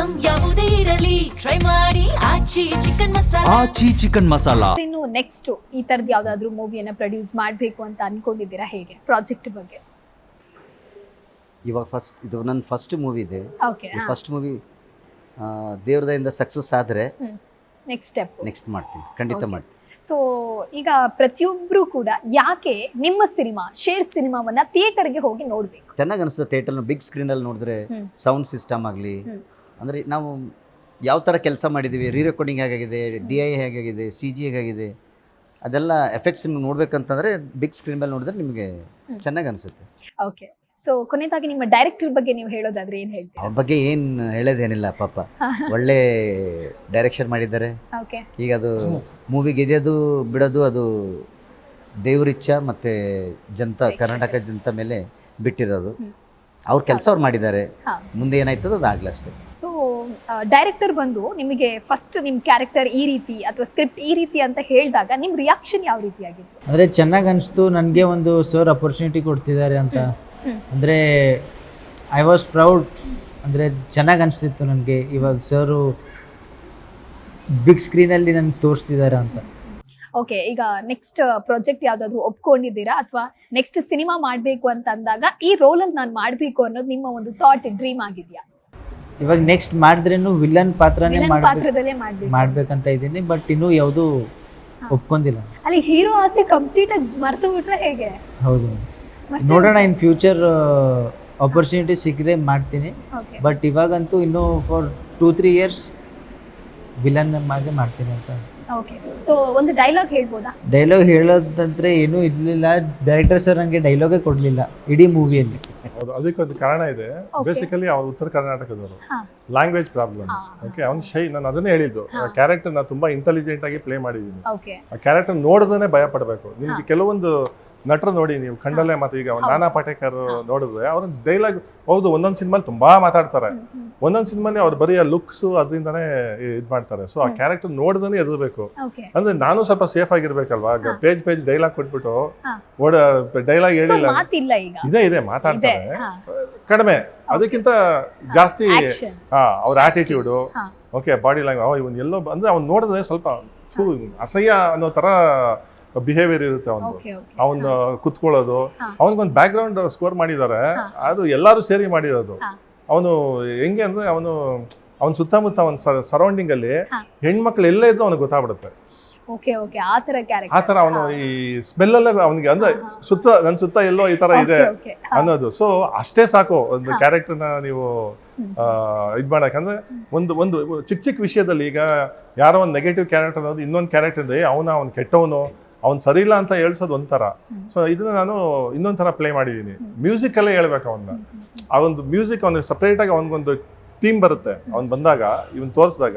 Item ಯಾವುದೇ ಇರಲಿ try ಮಾಡಿ ಆಚಿ ಚಿಕನ್ ಮಸಾಲಾ. ಇನ್ನು ನೆಕ್ಸ್ಟ್ ಈ ತರದ್ ಯಾವ್ದಾದ್ರು ಮೂವಿಯನ್ನ ಪ್ರೊಡ್ಯೂಸ್ ಮಾಡ್ಬೇಕು ಅಂತ ಅನ್ಕೊಂಡಿದ್ದೀರಾ? ಹೇಗೆ ಪ್ರಾಜೆಕ್ಟ್ ಬಗ್ಗೆ? ಇವಾಗ ಇದು ನನ್ನ ಫಸ್ಟ್ ಮೂವಿ ಇದೆ. ಓಕೆ, ಫಸ್ಟ್ ಮೂವಿ ದೇವ್ರದಿಂದ ಸಕ್ಸಸ್ ಆದರೆ ನೆಕ್ಸ್ಟ್ ಸ್ಟೆಪ್ ನೆಕ್ಸ್ಟ್ ಮಾಡ್ತೀನಿ, ಖಂಡಿತ ಮಾಡ್ತೀನಿ. ಸೊ ಈಗ ಪ್ರತಿಯೊಬ್ರು ಕೂಡ ಯಾಕೆ ನಿಮ್ಮ ಸಿನಿಮಾ ಶೇರ್ ಸಿನಿಮಾವನ್ನ ಥಿಯೇಟರ್ಗೆ ಹೋಗಿ ನೋಡ್ಬೇಕು? ಚೆನ್ನಾಗಿ ಅನಿಸ್ತದೆ ಥಿಯೇಟರ್ ಬಿಗ್ ಸ್ಕ್ರೀನಲ್ಲಿ ನೋಡಿದ್ರೆ. ಸೌಂಡ್ ಸಿಸ್ಟಮ್ ಆಗಲಿ, ಅಂದರೆ ನಾವು ಯಾವ ಥರ ಕೆಲಸ ಮಾಡಿದ್ದೀವಿ, ರೀ ರೆಕಾರ್ಡಿಂಗ್ ಹೇಗಾಗಿದೆ, DI ಹೇಗಾಗಿದೆ, CG ಹೇಗಾಗಿದೆ, ಅದೆಲ್ಲ ಎಫೆಕ್ಟ್ಸ್ ನೋಡ್ಬೇಕಂತಂದರೆ ಬಿಗ್ ಸ್ಕ್ರೀನ್ ಮೇಲೆ ನೋಡಿದ್ರೆ ನಿಮಗೆ ಚೆನ್ನಾಗಿ ಅನಿಸುತ್ತೆ. ಓಕೆ, ಸೊ ಕೊನೆಯದಾಗಿ ನಿಮ್ಮ ಡೈರೆಕ್ಟರ್ ಬಗ್ಗೆ ನೀವು ಹೇಳೋದಾದ್ರೆ ಏನು ಹೇಳ್ತೀರಾ? ಅವ್ರ ಬಗ್ಗೆ ಏನು ಹೇಳೋದೇನಿಲ್ಲ, ಪಾಪ ಒಳ್ಳೆ ಡೈರೆಕ್ಷನ್ ಮಾಡಿದ್ದಾರೆ. ಓಕೆ, ಈಗ ಅದು ಮೂವಿಗೆ ಇದೆಯೋದು ಬಿಡೋದು ಅದು ದೇವ್ರಿಚ್ಛ ಮತ್ತು ಕರ್ನಾಟಕ ಜನತಾ ಮೇಲೆ ಬಿಟ್ಟಿರೋದು. ಅವ್ರ ಕೆಲಸ ಅವ್ರು ಮಾಡಿದ್ದಾರೆ, ಮುಂದೆ ಏನಾಯ್ತದ ಅದು ಆಗ್ಲಿ ಅಷ್ಟೇ. ಸೊ ಡೈರೆಕ್ಟರ್ ಬಂದು ನಿಮಗೆ ಫಸ್ಟ್ ನಿಮ್ಮ ಕ್ಯಾರೆಕ್ಟರ್ ಈ ರೀತಿ ಅಥವಾ ಸ್ಕ್ರಿಪ್ಟ್ ಈ ರೀತಿ ಅಂತ ಹೇಳಿದಾಗ ನಿಮ್ಮ ರಿಯಾಕ್ಷನ್ ಯಾವ ರೀತಿ ಆಗಿತ್ತು? ಅಂದರೆ ಚೆನ್ನಾಗಿ ಅನಿಸ್ತು ನನಗೆ, ಒಂದು ಸರ್ ಅಪರ್ಚುನಿಟಿ ಕೊಡ್ತಿದ್ದಾರೆ ಅಂತ. ಅಂದರೆ ಐ ವಾಸ್ ಪ್ರೌಡ್, ಅಂದರೆ ಚೆನ್ನಾಗಿ ಅನಿಸ್ತಿತ್ತು ನನಗೆ. ಇವಾಗ ಸರು ಬಿಗ್ ಸ್ಕ್ರೀನಲ್ಲಿ ನನಗೆ ತೋರಿಸ್ತಿದ್ದಾರೆ ಅಂತ. ಓಕೆ, ಈಗ ನೆಕ್ಸ್ಟ್ ಪ್ರಾಜೆಕ್ಟ್ ಯಾವ್ದಾದ್ರು ಒಪ್ಕೊಂಡಿದ್ದೀರಾ ಅಥವಾ ನೆಕ್ಸ್ಟ್ ಸಿನಿಮಾ ಮಾಡಬೇಕು ಅಂತ ಅಂದಾಗ ಈ ರೋಲಲ್ಲಿ ನಾನು ಮಾಡಬೇಕು ಅನ್ನೋದು ನಿಮ್ಮ ಒಂದು ಥಾಟ್, ಡ್ರೀಮ್ ಆಗಿದೆಯಾ? ಇವಾಗ ನೆಕ್ಸ್ಟ್ ಮಾಡಿದ್ರೇನು ವಿಲನ್ ಪಾತ್ರನೇ ಪಾತ್ರದಲ್ಲೇ ಮಾಡ್ಬೇಕಂತ ಇದ್ದೀನಿ, ಬಟ್ ಇನ್ನೂ ಯಾವುದು ಒಪ್ಕೊಂಡಿಲ್ಲ. ಅಲ್ಲಿ ಹೀರೋ ಆಸೆ ಕಂಪ್ಲೀಟ್ ಆಗಿ ಮರ್ತು ಬಿಟ್ರೆ ಹೇಗೆ? ಹೌದು, ನೋಡೋಣ ಇನ್ ಫ್ಯೂಚರ್ ಆಪರ್ಚುನಿಟಿ ಸಿಕ್ಕರೆ ಮಾಡ್ತೀನಿ. ಬಟ್ ಇವಾಗಂತೂ ಇನ್ನೂ ಫಾರ್ 2-3 ಇಯರ್ಸ್ ವಿಲನ್ ಆಗಿ ಮಾಡ್ತೀನಿ ಅಂತ. ಓಕೆ, ಸೊ ಒಂದು ಡೈಲಾಗ್ ಹೇಳ್ಬೋದಾ? ಡೈಲಾಗ್ ಹೇಳೋದಂದ್ರೆ ಏನೂ ಇರಲಿಲ್ಲ, ಡೈರೆಕ್ಟರ್ ಸರ್ ನನಗೆ ಡೈಲಾಗೇ ಕೊಡಲಿಲ್ಲ ಇಡೀ ಮೂವಿಯಲ್ಲಿ. ಹೌದು, ಅದಕ್ಕೊಂದು ಕಾರಣ ಇದೆ. ಬೇಸಿಕಲಿ ಅವ್ರು ಉತ್ತರ ಕರ್ನಾಟಕದವರು, ಲ್ಯಾಂಗ್ವೇಜ್ ಪ್ರಾಬ್ಲಮ್. ಓಕೆ, ಅವ್ನು ನಾನು ಅದನ್ನೇ ಹೇಳಿದ್ದು, ಕ್ಯಾರೆಕ್ಟರ್ ನಾನು ತುಂಬಾ ಇಂಟೆಲಿಜೆಂಟ್ ಆಗಿ ಪ್ಲೇ ಮಾಡಿದ್ದೀನಿ. ಆ ಕ್ಯಾರೆಕ್ಟರ್ ನೋಡಿದ್ರೆ ಭಯ ಪಡಬೇಕು. ನಿಮ್ಗೆ ಕೆಲವೊಂದು ನಟರು ನೋಡಿ ನೀವು ಕಂಡಲ್ಲೇ, ಮತ್ತೆ ಈಗ ನಾನಾ ಪಾಟೇಕರ್ ನೋಡಿದ್ರೆ ಅವ್ರ ಡೈಲಾಗ್, ಹೌದು ಒಂದೊಂದು ಸಿನಿಮಾಲಿ ತುಂಬಾ ಮಾತಾಡ್ತಾರೆ, ಒಂದೊಂದು ಸಿನಿಮಾಲಿ ಅವ್ರು ಬರೀ ಆ ಲುಕ್ಸ್ ಅದರಿಂದಾನೇ ಇದ್ ಮಾಡ್ತಾರೆ. ಸೊ ಆ ಕ್ಯಾರೆಕ್ಟರ್ ನೋಡಿದ್ರೆ ಎದುರ್ಬೇಕು. ಅಂದ್ರೆ ನಾನು ಸ್ವಲ್ಪ ಸೇಫ್ ಆಗಿರ್ಬೇಕಲ್ವಾ, ಪೇಜ್ ಡೈಲಾಗ್ ಕೊಟ್ಬಿಟ್ಟು ಡೈಲಾಗ್ ಹೇಳಿಲ್ಲ, ಇದೆ ಮಾತಾಡ್ತಾರೆ ಕಡಿಮೆ, ಅದಕ್ಕಿಂತ ಜಾಸ್ತಿ ಅವ್ರ ಆಟಿಟ್ಯೂಡು, ಓಕೆ, ಬಾಡಿ ಲ್ಯಾಂಗ್ವೇಜ್, ಇವನ್ ಎಲ್ಲೋ ಅಂದ್ರೆ ಅವ್ನು ನೋಡಿದ್ರೆ ಸ್ವಲ್ಪ ಅಸಹ್ಯ ಅನ್ನೋ ತರ ಬಿಹೇವಿಯರ್ ಇರುತ್ತೆ ಅವನು ಕುತ್ಕೊಳ್ಳೋದು. ಅವನಿಗೊಂದು ಬ್ಯಾಕ್ ಗ್ರೌಂಡ್ ಸ್ಕೋರ್ ಮಾಡಿದ್ದಾರೆ, ಅದು ಎಲ್ಲರೂ ಸೇರಿ ಮಾಡಿರೋದು. ಅವನು ಹೆಂಗೆ ಅಂದ್ರೆ ಅವನ ಸುತ್ತಮುತ್ತ ಅವನ ಸರೌಂಡಿಂಗ್ ಅಲ್ಲಿ ಹೆಣ್ಮಕ್ಳು ಎಲ್ಲೇ ಇದ್ದು ಅವನಿಗೆ ಗೊತ್ತಾಗ್ಬಿಡುತ್ತೆ. ಆ ತರ ಅವನು ಈ ಸ್ಮೆಲ್ ಅಲ್ಲೇ ಅವನಿಗೆ ಅಂದ್ರೆ ನನ್ನ ಸುತ್ತ ಎಲ್ಲೋ ಈ ತರ ಇದೆ ಅನ್ನೋದು. ಸೊ ಅಷ್ಟೇ ಸಾಕು ಒಂದು ಕ್ಯಾರೆಕ್ಟರ್ನ ನೀವು ಇದ್ ಮಾಡಕಂದ್ರೆ ಒಂದು ಚಿಕ್ಕ ವಿಷಯದಲ್ಲಿ, ಈಗ ಯಾರೋ ಒಂದು ನೆಗೆಟಿವ್ ಕ್ಯಾರೆಕ್ಟರ್ ಅನ್ನೋದು ಇನ್ನೊಂದು ಕ್ಯಾರೆಕ್ಟರ್ ಇದೆ, ಅವ್ನು ಕೆಟ್ಟವನು, ಅವ್ನು ಸರಿ ಇಲ್ಲ ಅಂತ ಹೇಳ್ಸೋದು ಒಂಥರ. ಸೊ ಇದನ್ನ ನಾನು ಇನ್ನೊಂದ್ ತರ ಪ್ಲೇ ಮಾಡಿದೀನಿ. ಮ್ಯೂಸಿಕ್ ಅಲ್ಲೇ ಹೇಳ್ಬೇಕು ಅವನ್ನ, ಆ ಒಂದು ಮ್ಯೂಸಿಕ್ ಅವ್ನಿಗೆ ಸಪ್ರೇಟ್ ಆಗಿ ಅವನಿಗೊಂದು ಥೀಮ್ ಬರುತ್ತೆ. ಅವ್ನು ಬಂದಾಗ ಇವನ್ ತೋರಿಸಿದಾಗ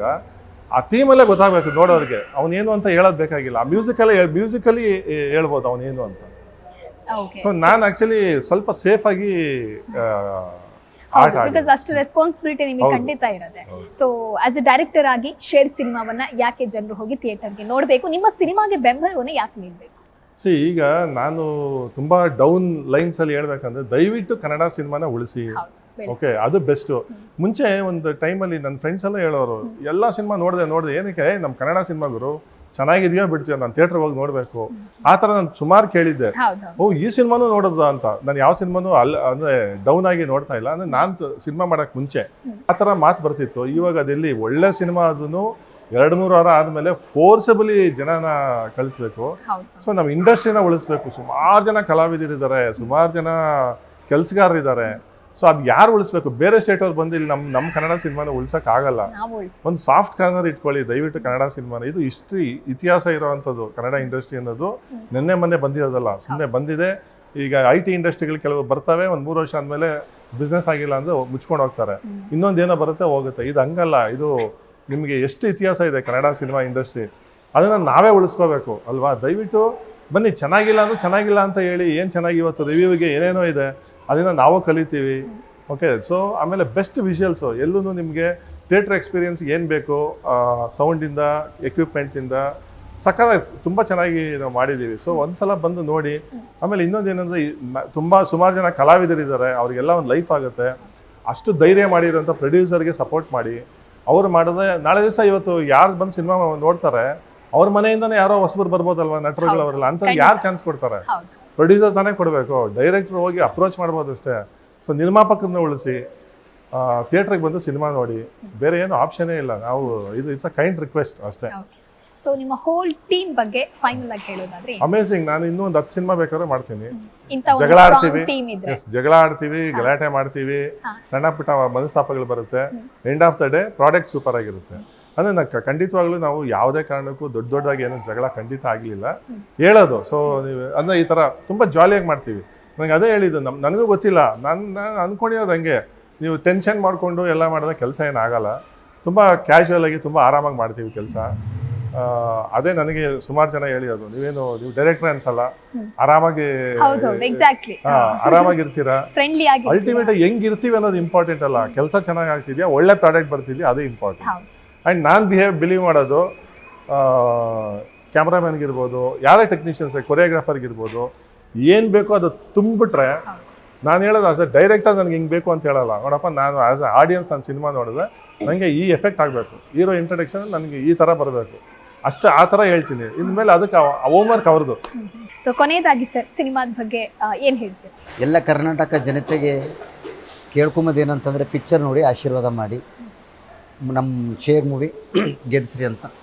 ಆ ಥೀಮಲ್ಲೇ ಗೊತ್ತಾಗಬೇಕು ನೋಡೋರಿಗೆ, ಅವನೇನು ಅಂತ ಹೇಳೋದು ಬೇಕಾಗಿಲ್ಲ, ಆ ಮ್ಯೂಸಿಕಲಿ ಹೇಳ್ಬೋದು ಅವನೇನು ಅಂತ. ಸೊ ನಾನು ಆಕ್ಚುಲಿ ಸ್ವಲ್ಪ ಸೇಫ್ ಆಗಿ ಅಷ್ಟು ರೆಸ್ಪಾನ್ಸಿಬಿಲಿಟಿ ನಿಮಗೆ ಖಂಡಿತ ಇರುತ್ತೆ. ಸೊ ಆಸ್ ಎ ಡೈರೆಕ್ಟರ್ ಆಗಿ ಶೇರ್ ಸಿನಿಮಾವನ್ನ ಯಾಕೆ ಜನರು ಹೋಗಿ ಥಿಯೇಟರ್ಗೆ ನೋಡ್ಬೇಕು? ನಿಮ್ಮ ಸಿನಿಮಾಗೆ ಬೆಂಬಲವನ್ನ ಯಾಕೆ ನೀಡಬೇಕು? ಈಗ ನಾನು ತುಂಬಾ ಡೌನ್ ಲೈನ್ಸ್ ಅಲ್ಲಿ ಹೇಳ್ಬೇಕಂದ್ರೆ, ದಯವಿಟ್ಟು ಕನ್ನಡ ಸಿನಿಮಾನ ಉಳಿಸಿ. ಓಕೆ, ಅದು ಬೆಸ್ಟ್. ಮುಂಚೆ ಒಂದು ಟೈಮಲ್ಲಿ ನನ್ನ ಫ್ರೆಂಡ್ಸ್ ಎಲ್ಲ ಹೇಳೋರು, ಎಲ್ಲಾ ಸಿನಿಮಾ ನೋಡಿದೆ ಏನಕ್ಕೆ ನಮ್ಮ ಕನ್ನಡ ಸಿನಿಮಾಗಳು ಚೆನ್ನಾಗಿದೆಯೋ ಬಿಡ್ತೀವಿ, ನಾನು ಥಿಯೇಟರ್ ಹೋಗಿ ನೋಡ್ಬೇಕು. ಆ ಥರ ನಾನು ಸುಮಾರು ಕೇಳಿದ್ದೆ. ಈ ಸಿನಿಮಾನು ನೋಡೋದ ಅಂತ. ನಾನು ಯಾವ ಸಿನಿಮಾನು ಅಂದ್ರೆ ಡೌನ್ ಆಗಿ ನೋಡ್ತಾ ಇಲ್ಲ. ಅಂದ್ರೆ ನಾನು ಸಿನಿಮಾ ಮಾಡಕ್ ಮುಂಚೆ ಆ ಥರ ಮಾತು ಬರ್ತಿತ್ತು. ಇವಾಗ ಅದೆಲ್ಲಿ ಒಳ್ಳೆ ಸಿನಿಮಾ ಅದನ್ನು 2-3 ವಾರ ಆದ್ಮೇಲೆ ಫೋರ್ಸಬಲಿ ಜನನ ಕಳಿಸ್ಬೇಕು. ಸೊ ನಮ್ಮ ಇಂಡಸ್ಟ್ರಿನ ಉಳಿಸ್ಬೇಕು. ಸುಮಾರು ಜನ ಕಲಾವಿದರಿದ್ದಾರೆ, ಸುಮಾರು ಜನ ಕೆಲಸಗಾರರಿದ್ದಾರೆ. ಸೊ ಅದು ಯಾರು ಉಳಿಸ್ಬೇಕು? ಬೇರೆ ಸ್ಟೇಟ್ ಅವ್ರು ಬಂದು ಇಲ್ಲಿ ನಮ್ಮ ಕನ್ನಡ ಸಿನಿಮಾನ ಉಳಿಸಕ್ ಆಗಲ್ಲ. ಒಂದು ಸಾಫ್ಟ್ ಕಾರ್ನರ್ ಇಟ್ಕೊಳ್ಳಿ ದಯವಿಟ್ಟು ಕನ್ನಡ ಸಿನಿಮಾನ. ಇದು ಇತಿಹಾಸ ಇರೋವಂಥದ್ದು ಕನ್ನಡ ಇಂಡಸ್ಟ್ರಿ ಅನ್ನೋದು. ಮೊನ್ನೆ ಬಂದಿರೋದಲ್ಲ, ಸುಮ್ಮನೆ ಬಂದಿದೆ. ಈಗ IT ಇಂಡಸ್ಟ್ರಿಗಳು ಕೆಲವು ಬರ್ತವೆ, ಒಂದು 3 ವರ್ಷ ಆದ್ಮೇಲೆ ಬಿಸ್ನೆಸ್ ಆಗಿಲ್ಲ ಅಂದ್ರೆ ಮುಚ್ಕೊಂಡು ಹೋಗ್ತಾರೆ, ಇನ್ನೊಂದೇನೋ ಬರುತ್ತೆ ಹೋಗುತ್ತೆ. ಇದು ಹಂಗಲ್ಲ. ಇದು ನಿಮಗೆ ಎಷ್ಟು ಇತಿಹಾಸ ಇದೆ ಕನ್ನಡ ಸಿನಿಮಾ ಇಂಡಸ್ಟ್ರಿ, ಅದನ್ನ ನಾವೇ ಉಳಿಸ್ಕೋಬೇಕು ಅಲ್ವಾ? ದಯವಿಟ್ಟು ಬನ್ನಿ. ಚೆನ್ನಾಗಿಲ್ಲ ಅಂತ ಹೇಳಿ ಏನು ಚೆನ್ನಾಗಿ, ಇವತ್ತು ರಿವ್ಯೂಗೆ ಏನೇನೋ ಇದೆ, ಅದನ್ನು ನಾವು ಕಲಿತೀವಿ. ಓಕೆ, ಸೊ ಆಮೇಲೆ ಬೆಸ್ಟ್ ವಿಜುವಲ್ಸು ಎಲ್ಲೂ ನಿಮಗೆ ಥಿಯೇಟ್ರ್ ಎಕ್ಸ್ಪೀರಿಯನ್ಸ್ ಏನು ಬೇಕು, ಸೌಂಡಿಂದ ಎಕ್ವಿಪ್ಮೆಂಟ್ಸಿಂದ ತುಂಬ ಚೆನ್ನಾಗಿ ನಾವು ಮಾಡಿದ್ದೀವಿ. ಸೊ ಒಂದ್ಸಲ ಬಂದು ನೋಡಿ. ಆಮೇಲೆ ಇನ್ನೊಂದೇನೆಂದರೆ, ಸುಮಾರು ಜನ ಕಲಾವಿದರಿದ್ದಾರೆ, ಅವರಿಗೆಲ್ಲ ಒಂದು ಲೈಫ್ ಆಗುತ್ತೆ. ಅಷ್ಟು ಧೈರ್ಯ ಮಾಡಿರೋಂಥ ಪ್ರೊಡ್ಯೂಸರ್ಗೆ ಸಪೋರ್ಟ್ ಮಾಡಿ. ಅವ್ರು ಮಾಡಿದ್ರೆ ನಾಳೆ ದಿವಸ ಇವತ್ತು ಯಾರು ಬಂದು ಸಿನಿಮಾ ನೋಡ್ತಾರೆ ಅವ್ರ ಮನೆಯಿಂದನೇ ಯಾರೋ ಹೊಸಬರು ಬರ್ಬೋದಲ್ವಾ ನಟರುಗಳು ಅವರೆಲ್ಲ ಅಂತ ಯಾರು ಚಾನ್ಸ್ ಕೊಡ್ತಾರೆ? ಹೌದು. ಪ್ರೊಡ್ಯೂಸರ್ ತಾನೇ ಕೊಡಬೇಕು, ಡೈರೆಕ್ಟ್ರ್ ಹೋಗಿ ಅಪ್ರೋಚ್ ಮಾಡ್ಬೋದು ಅಷ್ಟೇ. ಸೊ ನಿರ್ಮಾಪಕರನ್ನ ಉಳಿಸಿ ಥಿಯೇಟ್ರಿಗೆ ಬಂದು ಸಿನಿಮಾ ನೋಡಿ, ಬೇರೆ ಏನು ಆಪ್ಷನ್ನೇ ಇಲ್ಲ. ನಾವು ಇಟ್ಸ್ ಅ ಕೈಂಡ್ ರಿಕ್ವೆಸ್ಟ್ ಅಷ್ಟೇ. ಸೊ ನಿಮ್ಮ ಹೋಲ್ ಟೀಮ್ ಬಗ್ಗೆ ಫೈನಲ್ ಆಗಿ ಹೇಳೋದಾದ್ರೆ ಅಮೇಸಿಂಗ್. ನಾನು ಇನ್ನೂ ಒಂದು 10 ಸಿನಿಮಾ ಬೇಕಾದ್ರೆ ಮಾಡ್ತೀನಿ. ಇಂತ ಒಂದು ಜಗಳ ಆಡ್ತೀವಿ, ಟೀಮ್ ಇದ್ರೆ ಜಗಳ ಆಡ್ತೀವಿ, ಗಲಾಟೆ ಮಾಡ್ತೀವಿ, ಸಣ್ಣ ಪುಟ್ಟ ಮನಸ್ತಾಪಗಳು ಬರುತ್ತೆ. End of the day product super ಆಗಿರುತ್ತೆ. ಅಂದರೆ ಖಂಡಿತವಾಗ್ಲೂ ನಾವು ಯಾವುದೇ ಕಾರಣಕ್ಕೂ ದೊಡ್ಡದಾಗಿ ಏನೋ ಜಗಳ ಖಂಡಿತ ಆಗಲಿಲ್ಲ ಹೇಳೋದು. ಸೊ ನೀವು ಅಂದರೆ ಈ ಥರ ತುಂಬ ಜಾಲಿಯಾಗಿ ಮಾಡ್ತೀವಿ. ನನಗೆ ಅದೇ ಹೇಳಿದ್ದು, ನನಗೂ ಗೊತ್ತಿಲ್ಲ, ನಾನು ಅಂದ್ಕೊಂಡಿರೋದು ಹಂಗೆ. ನೀವು ಟೆನ್ಷನ್ ಮಾಡಿಕೊಂಡು ಎಲ್ಲ ಮಾಡಿದ್ರೆ ಕೆಲಸ ಏನಾಗಲ್ಲ. ತುಂಬ ಕ್ಯಾಶುವಲ್ ಆಗಿ ತುಂಬ ಆರಾಮಾಗಿ ಮಾಡ್ತೀವಿ ಕೆಲಸ. ಅದೇ ನನಗೆ ಸುಮಾರು ಜನ ಹೇಳಿರೋದು, ನೀವು ಡೈರೆಕ್ಟರ್ ಅನ್ಸಲ್ಲ, ಆರಾಮಾಗಿ ಆರಾಮಾಗಿರ್ತೀರಾ. ಅಲ್ಟಿಮೇಟ್ ಹೆಂಗಿರ್ತೀವಿ ಅನ್ನೋದು ಇಂಪಾರ್ಟೆಂಟ್ ಅಲ್ಲ, ಕೆಲಸ ಚೆನ್ನಾಗಿ ಆಗ್ತಿದ್ಯಾ, ಒಳ್ಳೆ ಪ್ರಾಡಕ್ಟ್ ಬರ್ತಿದ್ಯಾ, ಅದೇ ಇಂಪಾರ್ಟೆಂಟ್. ಆ್ಯಂಡ್ ನಾನು ಬಿಲೀವ್ ಮಾಡೋದು, ಕ್ಯಾಮ್ರಾಮನ್ಗಿರ್ಬೋದು, ಯಾರೇ ಟೆಕ್ನಿಷಿಯನ್ಸ್, ಕೊರಿಯೋಗ್ರಾಫರ್ಗಿರ್ಬೋದು, ಏನು ಬೇಕೋ ಅದು ತುಂಬಿಟ್ರೆ, ನಾನು ಹೇಳೋದು ಆಸ್ ಎ ಡೈರೆಕ್ಟರ್ ನನಗೆ ಹಿಂಗೆ ಬೇಕು ಅಂತ ಹೇಳಲ್ಲ. ನೋಡಪ್ಪ, ನಾನು ಆಸ್ ಎ ಆಡಿಯನ್ಸ್ ನಾನು ಸಿನಿಮಾ ನೋಡಿದ್ರೆ ನನಗೆ ಈ ಎಫೆಕ್ಟ್ ಆಗಬೇಕು, ಹೀರೋ ಇಂಟ್ರಡಕ್ಷನ್ ನನಗೆ ಈ ಥರ ಬರಬೇಕು, ಅಷ್ಟೇ, ಆ ಥರ ಹೇಳ್ತೀನಿ. ಇನ್ಮೇಲೆ ಅದಕ್ಕೆ ಹೋಮ್ವರ್ಕ್ ಅವ್ರದ್ದು. ಸೊ ಕೊನೆಯದಾಗಿ ಸರ್, ಸಿನಿಮಾದ ಬಗ್ಗೆ ಏನು ಹೇಳ್ತೀರಿ? ಎಲ್ಲ ಕರ್ನಾಟಕ ಜನತೆಗೆ ಕೇಳ್ಕೊಂಬದು ಏನಂತಂದರೆ, ಪಿಕ್ಚರ್ ನೋಡಿ ಆಶೀರ್ವಾದ ಮಾಡಿ. ನಮ್ಮ ಶೇರ್ ಮೂವಿ ಗೆದ್ಸ್ರಿ ಅಂತ